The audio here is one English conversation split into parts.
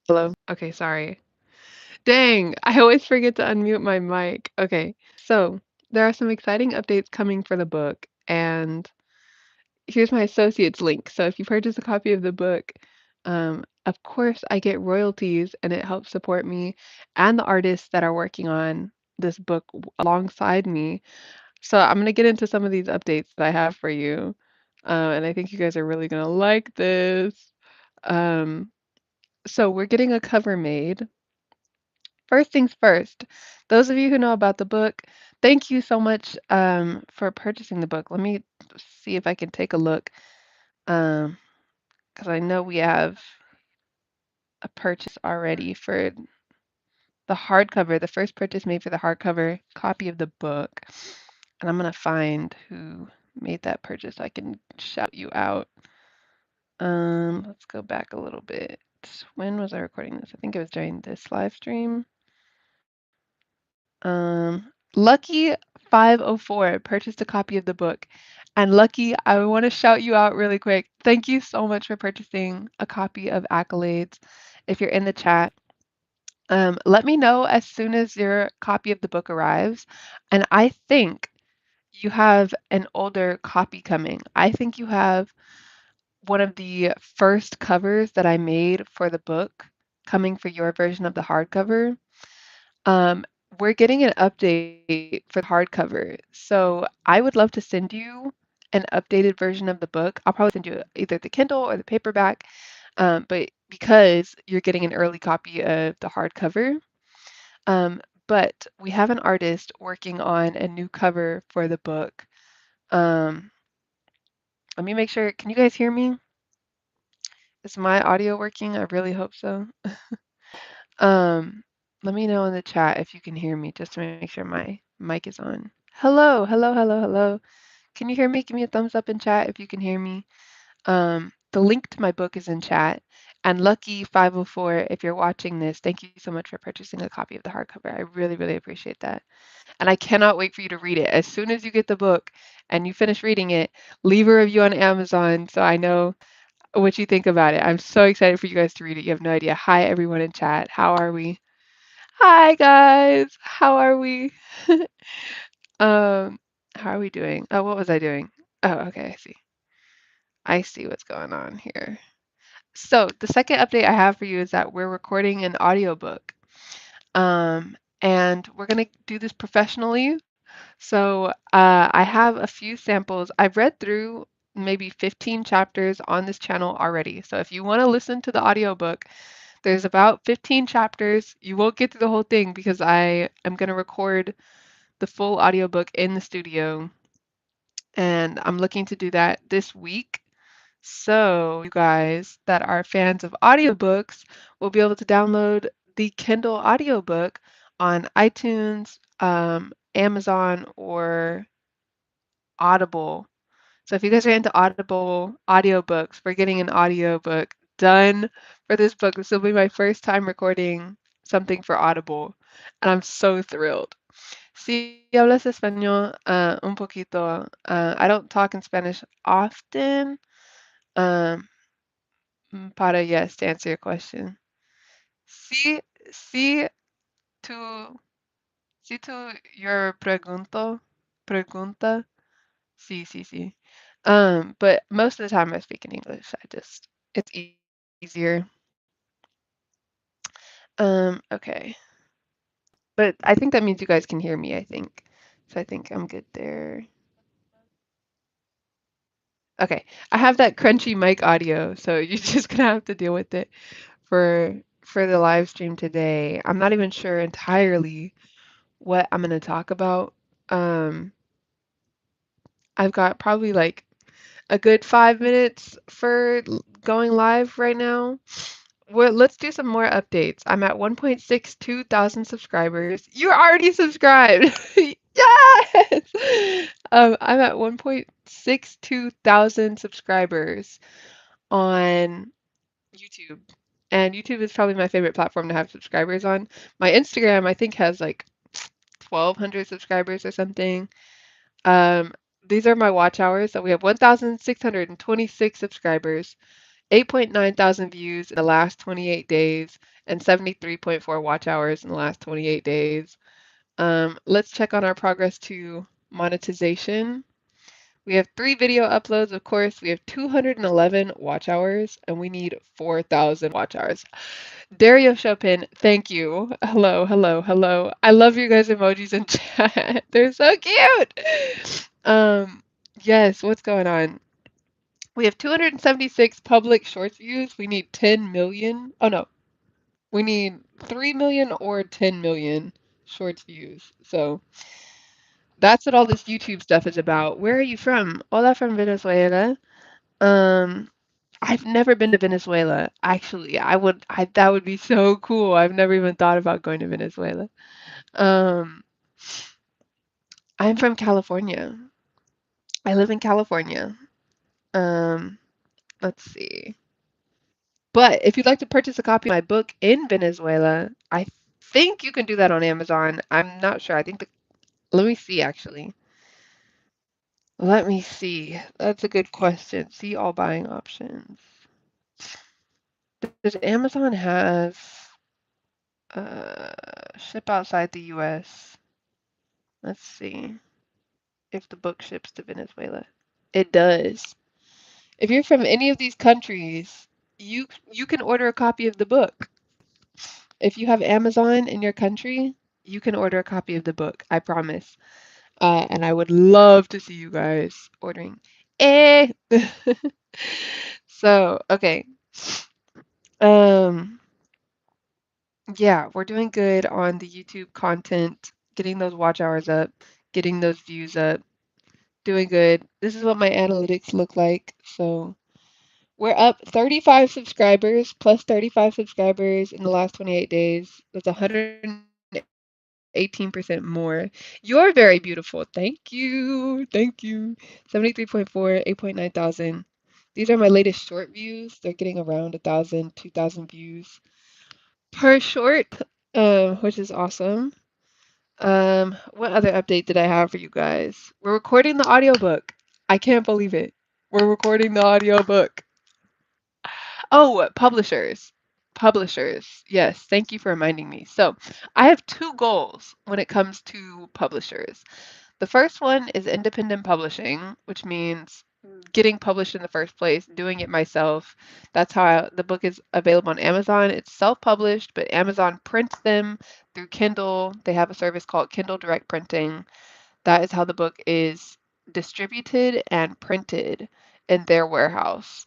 Hello? Okay, sorry. Dang, I always forget to unmute my mic. Okay, so there are some exciting updates coming for the book, and here's my associates link. So if you purchase a copy of the book, of course, I get royalties, and it helps support me and the artists that are working on this book alongside me. So I'm gonna get into some of these updates that I have for you, and I think you guys are really gonna like this. Um, so we're getting a cover made. First things first, those of you who know about the book, thank you so much for purchasing the book. Let me see if I can take a look because I know we have a purchase already for the hardcover, the first purchase made for the hardcover copy of the book. And I'm going to find who made that purchase so I can shout you out. Let's go back a little bit. When was I recording this? I think it was during this live stream. Lucky 504 purchased a copy of the book. And Lucky, I want to shout you out really quick. Thank you so much for purchasing a copy of Accolades. If you're in the chat, let me know as soon as your copy of the book arrives. And I think you have an older copy coming. I think you have one of the first covers that I made for the book coming for your version of the hardcover. Um, we're getting an update for the hardcover. So I would love to send you an updated version of the book. I'll probably send you either the Kindle or the paperback. But because you're getting an early copy of the hardcover, but we have an artist working on a new cover for the book. Um, let me make sure. Can you guys hear me? Is my audio working? I really hope so. Um, let me know in the chat if you can hear me, just to make sure my mic is on. Hello, hello, hello, hello. Can you hear me? Give me a thumbs up in chat if you can hear me. The link to my book is in chat. And Lucky 504, if you're watching this, thank you so much for purchasing a copy of the hardcover. I really, really appreciate that. And I cannot wait for you to read it. As soon as you get the book and you finish reading it, leave a review on Amazon so I know what you think about it. I'm so excited for you guys to read it. You have no idea. Hi, everyone in chat. How are we? Hi, guys. How are we? Um, how are we doing? Oh, what was I doing? Oh, okay, I see. I see what's going on here. So, the second update I have for you is that we're recording an audiobook. And we're going to do this professionally. So, I have a few samples. I've read through maybe 15 chapters on this channel already. So, if you want to listen to the audiobook, there's about 15 chapters. You won't get through the whole thing because I am going to record the full audiobook in the studio, and I'm looking to do that this week. So, you guys that are fans of audiobooks will be able to download the Kindle audiobook on iTunes, Amazon, or Audible. So, if you guys are into Audible audiobooks, we're getting an audiobook done for this book. This will be my first time recording something for Audible, and I'm so thrilled. Si hablas español, un poquito. I don't talk in Spanish often. Um, para yes, to answer your question. Si, si tu, si tu your pregunta, sí, sí, sí. But most of the time I speak in English. It's easier. Okay. But I think that means you guys can hear me, I think. So I think I'm good there. Okay, I have that crunchy mic audio, so you're just gonna have to deal with it for the live stream today. I'm not even sure entirely what I'm gonna talk about. Um, I've got probably like a good 5 minutes for going live right now. Let's do some more updates. I'm at 1.62 thousand subscribers. You're already subscribed. Yes! I'm at 1.62 thousand subscribers on YouTube. And YouTube is probably my favorite platform to have subscribers on. My Instagram, I think, has like 1,200 subscribers or something. Um, these are my watch hours. So we have 1,626 subscribers. 8.9 thousand views in the last 28 days, and 73.4 watch hours in the last 28 days. Let's check on our progress to monetization. We have 3 video uploads, of course. We have 211 watch hours, and we need 4,000 watch hours. Dario Chopin, thank you. Hello, hello, hello. I love your guys' emojis in chat. They're so cute. Um, yes, what's going on? We have 276 public shorts views. We need 10 million. Oh no, we need 3 million or 10 million shorts views. So that's what all this YouTube stuff is about. Where are you from? Hola from Venezuela. Um, I've never been to Venezuela. Actually, that would be so cool. I've never even thought about going to Venezuela. Um, I'm from California. I live in California. Um, let's see. But if you'd like to purchase a copy of my book in Venezuela, I think you can do that on Amazon. I'm not sure. Let me see actually. Let me see. That's a good question. See all buying options. Does Amazon have ship outside the US? Let's see if the book ships to Venezuela. It does. If you're from any of these countries, you can order a copy of the book. If you have Amazon in your country, you can order a copy of the book. I promise. And I would love to see you guys ordering. Eh. So, okay. Um, yeah, we're doing good on the YouTube content, getting those watch hours up, getting those views up, doing good. This is what my analytics look like. So, we're up 35 subscribers, plus 35 subscribers in the last 28 days. That's 118% more. You're very beautiful. Thank you. Thank you. 73.4, 8.9 thousand. These are my latest short views. They're getting around 1,000, 2,000 views per short, which is awesome. What other update did I have for you guys? We're recording the audiobook. I can't believe it. We're recording the audiobook. Oh, publishers. Publishers. Yes, thank you for reminding me. So, I have 2 goals when it comes to publishers. The first one is independent publishing, which means getting published in the first place, doing it myself. That's how the book is available on Amazon. It's self-published, but Amazon prints them through Kindle. They have a service called Kindle Direct Printing. That is how the book is distributed and printed in their warehouse,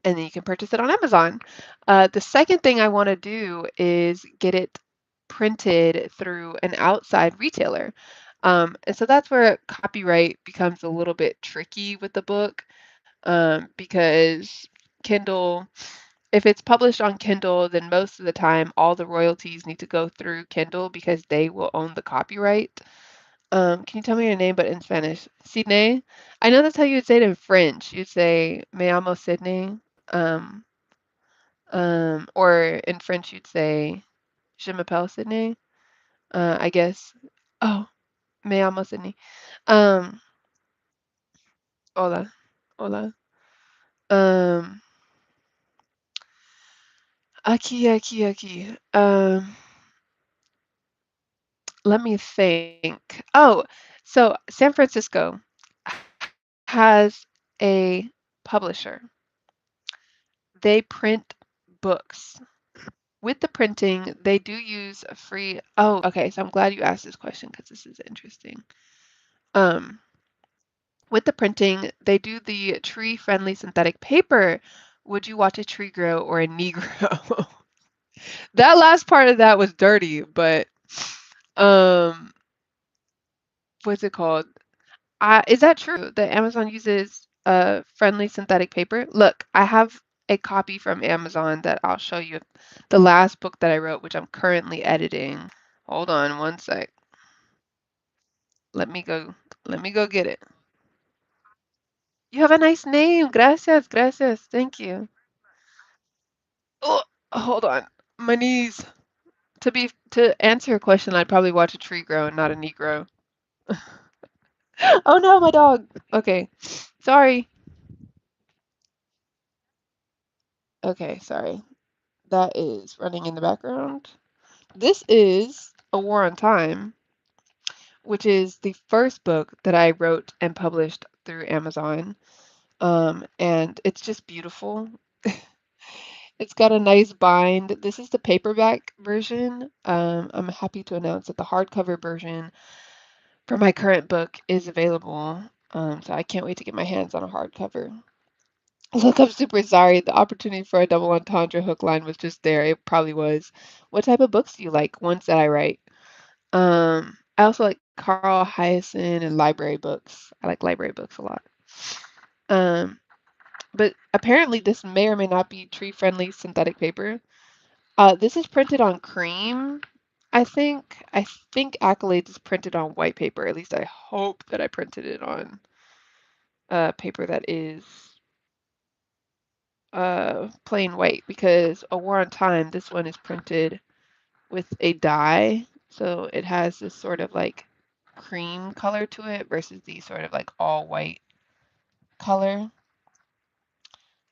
and then you can purchase it on Amazon. The second thing I want to do is get it printed through an outside retailer. And so that's where copyright becomes a little bit tricky with the book, because Kindle, if it's published on Kindle, then most of the time all the royalties need to go through Kindle because they will own the copyright. Can you tell me your name, but in Spanish? Sydney? I know that's how you would say it in French. You'd say, Me llamo Sydney. Um, or in French, you'd say, Je m'appelle Sydney. I guess. Oh, me llamo Sydney. Um, hola, hola. Um, aquí. Let me think. Oh, so San Francisco has a publisher. They print books. With the printing, they do use a free. Oh, okay. So I'm glad you asked this question because this is interesting. Um, with the printing, they do the tree-friendly synthetic paper. Would you watch a tree grow or a Negro? That last part of that was dirty, but um, what's it called? Is that true that Amazon uses friendly synthetic paper? Look, I have a copy from Amazon that I'll show you. The last book that I wrote, which I'm currently editing. Hold on one sec. Let me go. Let me go get it. You have a nice name. Gracias, gracias. Thank you. Oh, hold on. My knees. To answer your question, I'd probably watch a tree grow and not a Negro. Oh no, my dog. Okay. Sorry. Okay, sorry. That is running in the background. This is A War on Time, which is the first book that I wrote and published through Amazon. And it's just beautiful. It's got a nice bind. This is the paperback version. I'm happy to announce that the hardcover version for my current book is available. So I can't wait to get my hands on a hardcover. Look, I'm super sorry. The opportunity for a double entendre hook line was just there. It probably was. What type of books do you like? Ones that I write. I also like Carl Hyacin and library books. I like library books a lot. Um, but apparently this may or may not be tree-friendly synthetic paper. This is printed on cream. I think. I think Accolades is printed on white paper. At least I hope that I printed it on paper that is plain white because A War on Time, this one is printed with a dye. So it has this sort of like cream color to it versus the sort of like all white color.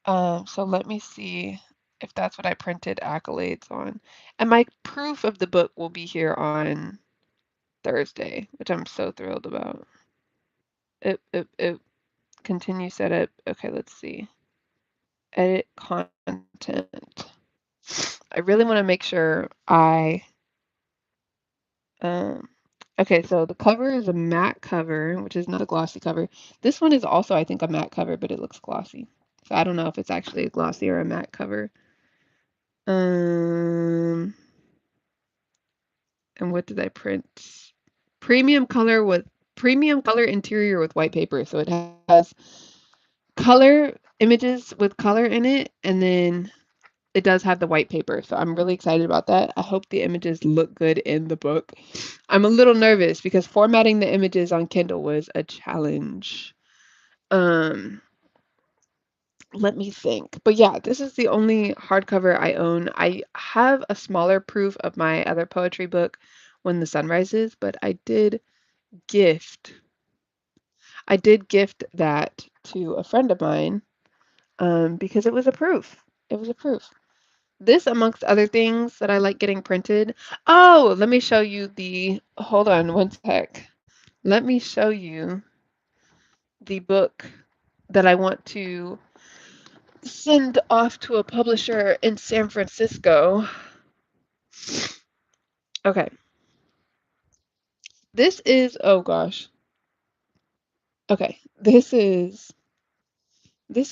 So let me see if that's what I printed Accolades on. And my proof of the book will be here on Thursday, which I'm so thrilled about. It continue setup. Okay, let's see. Edit content. I really want to make sure um okay, so the cover is a matte cover, which is not a glossy cover. This one is also, I think, a matte cover, but it looks glossy. So I don't know if it's actually a glossy or a matte cover. Um, and what did I print? Premium color with premium color interior with white paper. So it has color images with color in it, and then it does have the white paper. So I'm really excited about that. I hope the images look good in the book. I'm a little nervous because formatting the images on Kindle was a challenge. Um, Let me think. But yeah, this is the only hardcover I own. I have a smaller proof of my other poetry book, When the Sun Rises, but gift I did gift that to a friend of mine because it was a proof. It was a proof. This, amongst other things that I like getting printed. Oh, let me show you hold on one sec. Let me show you the book that I want to send off to a publisher in San Francisco. Okay. Oh gosh. Okay. This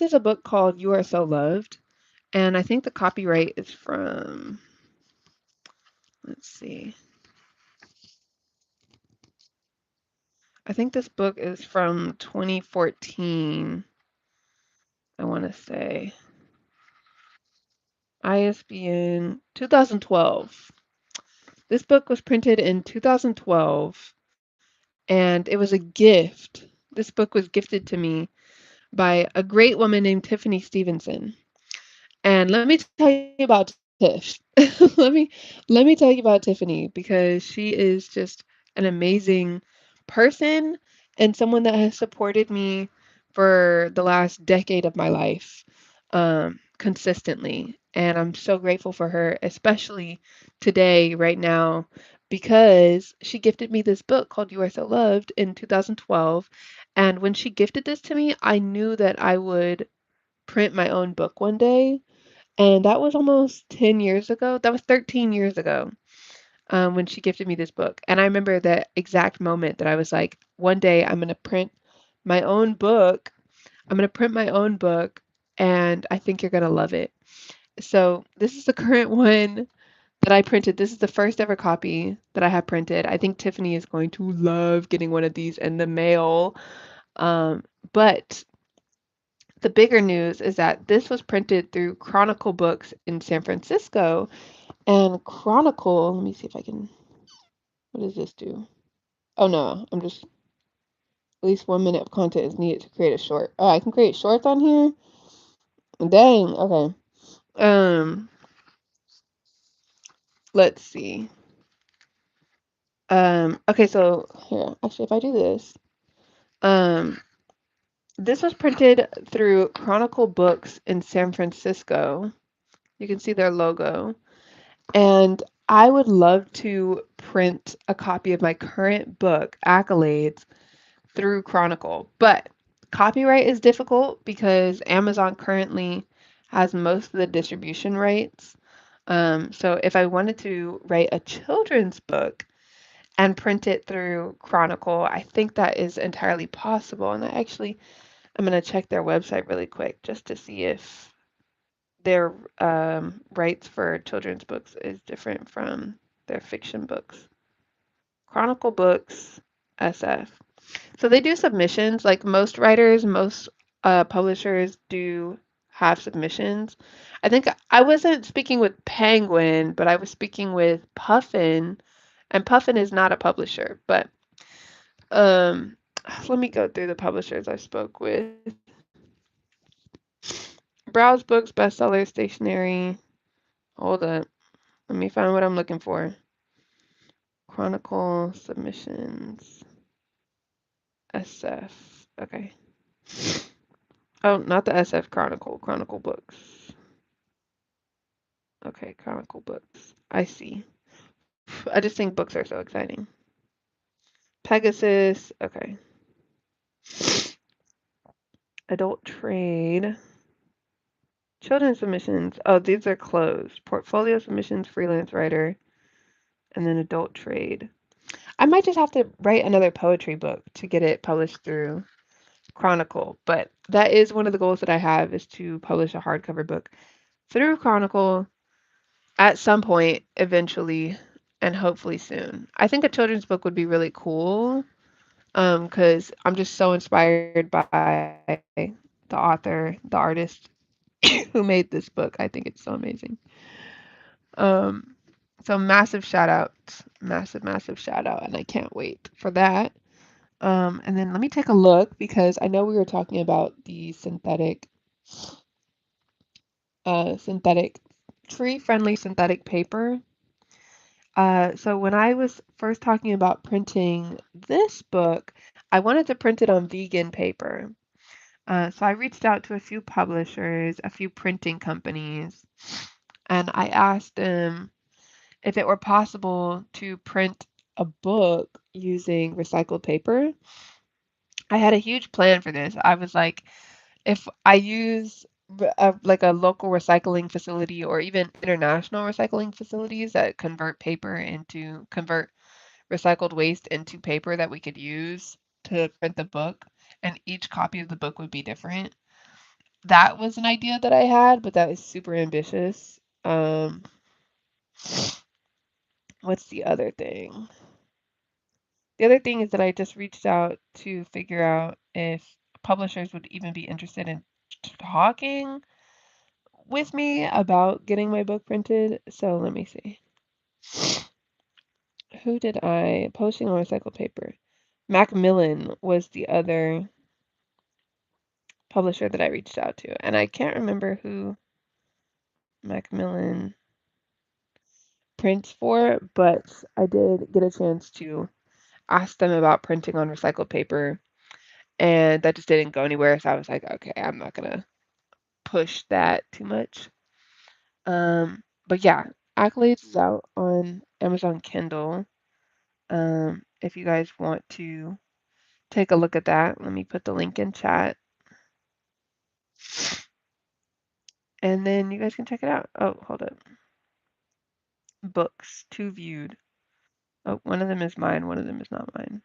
is a book called You Are So Loved, and I think the copyright is from, let's see. I think this book is from 2014, I want to say. ISBN 2012. This book was printed in 2012 and it was a gift. This book was gifted to me by a great woman named Tiffany Stevenson. And let me tell you about Tiff. let me tell you about Tiffany because she is just an amazing person and someone that has supported me for the last decade of my life consistently. And I'm so grateful for her, especially today, right now, because she gifted me this book called You Are So Loved in 2012. And when she gifted this to me, I knew that I would print my own book one day. And that was almost 10 years ago. That was 13 years ago when she gifted me this book. And I remember that exact moment that I was like, one day I'm going to print my own book. I'm going to print my own book, and I think you're going to love it. So, this is the current one that I printed. This is the first ever copy that I have printed. I think Tiffany is going to love getting one of these in the mail. But the bigger news is that this was printed through Chronicle Books in San Francisco. And Chronicle, let me see if I can, what does this do? Oh no, at least 1 minute of content is needed to create a short. Oh, I can create shorts on here? Dang, okay. Um, let's see. Okay, so here, actually, if I do this, um, this was printed through Chronicle Books in San Francisco. You can see their logo. And I would love to print a copy of my current book, Accolades, through Chronicle. But copyright is difficult because Amazon currently has most of the distribution rights. So if I wanted to write a children's book and print it through Chronicle, I think that is entirely possible. And I'm going to check their website really quick just to see if their rights for children's books is different from their fiction books. Chronicle Books, SF. So they do submissions, like most writers, most publishers do have submissions. I think I wasn't speaking with Penguin, but I was speaking with Puffin, and Puffin is not a publisher. But um, let me go through the publishers I spoke with. Browse Books, Bestseller, Stationery. Hold up. Let me find what I'm looking for. Chronicle submissions. SF. Okay. Oh, not the SF Chronicle. Chronicle Books. Okay, Chronicle Books. I see. I just think books are so exciting. Pegasus. Okay. Adult Trade. Children's submissions. Oh, these are closed. Portfolio submissions, freelance writer, and then adult trade. I might just have to write another poetry book to get it published through Chronicle, but that is one of the goals that I have is to publish a hardcover book through Chronicle at some point eventually and hopefully soon. I think a children's book would be really cool because I'm just so inspired by the author, the artist who made this book. I think it's so amazing. Um, so massive shout out, massive shout out, and I can't wait for that. And then let me take a look because I know we were talking about the synthetic tree-friendly synthetic paper. So when I was first talking about printing this book, I wanted to print it on vegan paper. So I reached out to a few publishers, a few printing companies, and I asked them if it were possible to print a book using recycled paper. I had a huge plan for this. I was like, if I use like a local recycling facility or even international recycling facilities that convert recycled waste into paper that we could use to print the book, and each copy of the book would be different. That was an idea that I had, but that is super ambitious. What's the other thing? The other thing is that I just reached out to figure out if publishers would even be interested in talking with me about getting my book printed. So let me see. Who did I posting on recycled paper? Macmillan was the other publisher that I reached out to, and I can't remember who Macmillan prints for, but I did get a chance to ask them about printing on recycled paper, and that just didn't go anywhere. So I was like, okay, I'm not gonna push that too much. But yeah, Accolades is out on Amazon Kindle. If you guys want to take a look at that, let me put the link in chat, and then you guys can check it out. Oh, hold up. Books to viewed. Oh, one of them is mine, one of them is not mine.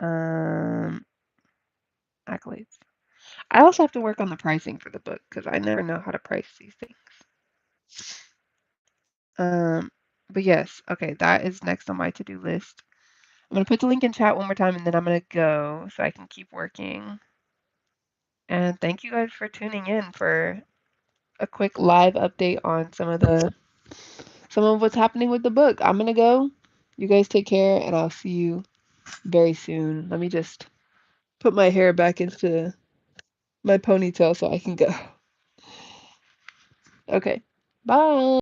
Um, Accolades. I also have to work on the pricing for the book because I never know how to price these things. Um, but yes, okay, that is next on my to-do list. I'm gonna put the link in chat one more time and then I'm gonna go so I can keep working. And thank you guys for tuning in for a quick live update on some of what's happening with the book. I'm gonna go. You guys take care and I'll see you very soon. Let me just put my hair back into my ponytail so I can go. Okay. Bye.